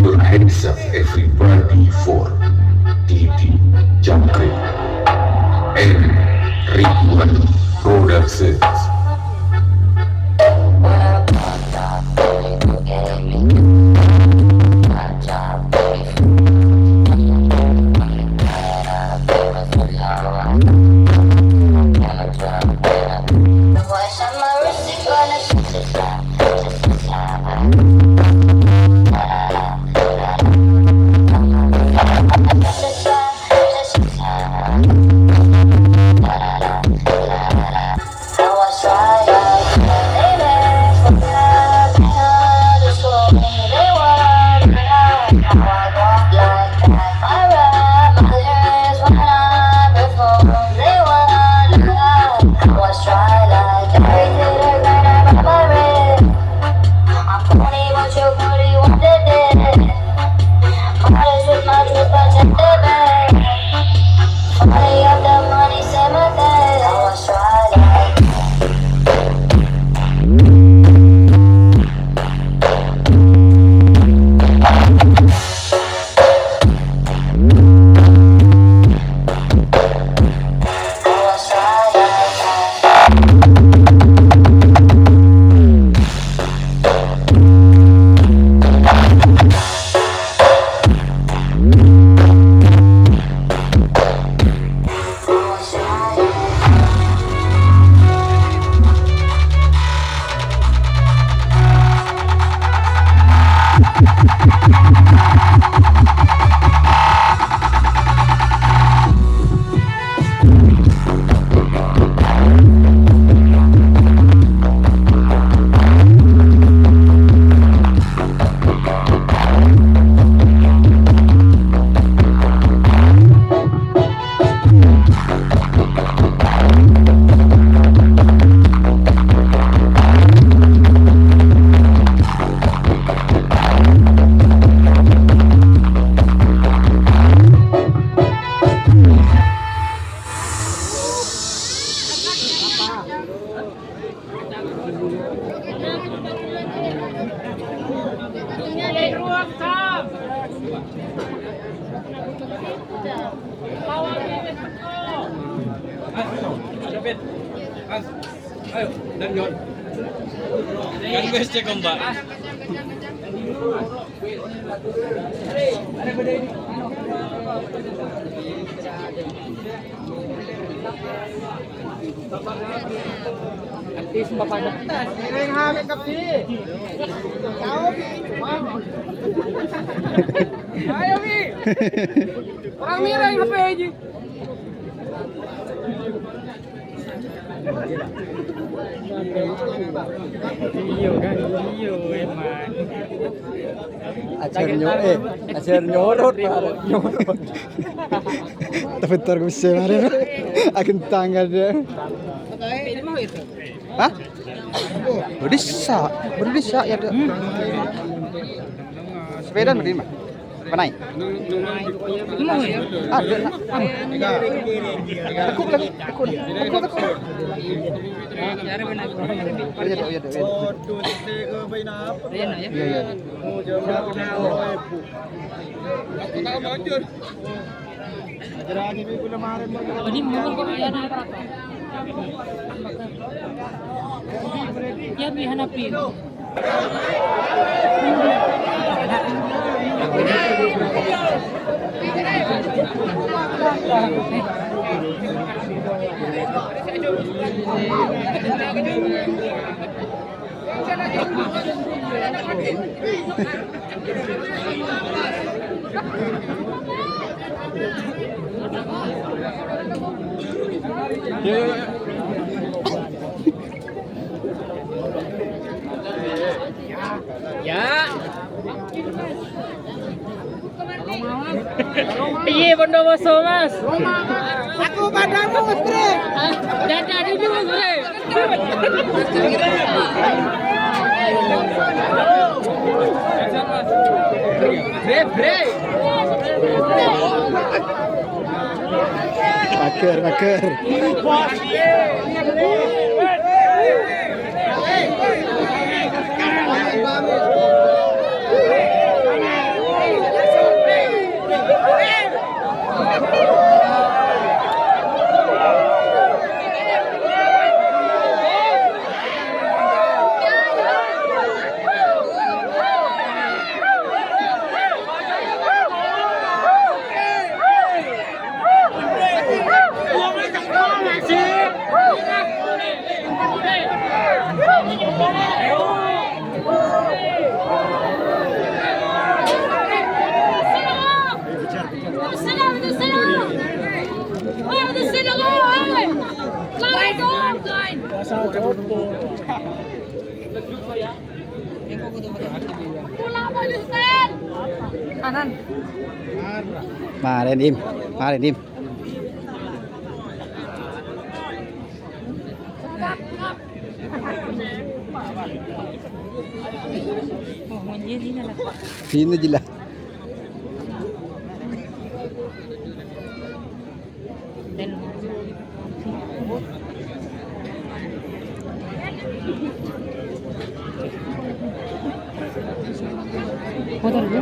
your heads up everybody for DD Jangkrik and Ridwan Productions. Ayo, dan Yon. Kan guys cek Mbak. Artis bapak yang hamil kapi. Ayo Mi. Orang mira yang HP aja. Iyo kan, iyo emang. Ajar nyorot. Bentar gue bisa kemarin. Akan tanggal deh. Ini mau itu. Hah? Berdisa ya tuh. Sepeda berdima. Panai. Mau ya? Ada. Tekuk. Cari benar. Iya. Iya. Ini mau kok ya na berapa? Ya bi hanapi. Ya. Iya Bondowoso Mas. Aku padamu Mas Bre. Dadah dulu Mas Bre. Bre. Mager. Kanan. Maren im. Maren im. Sino jila? Motor dulu.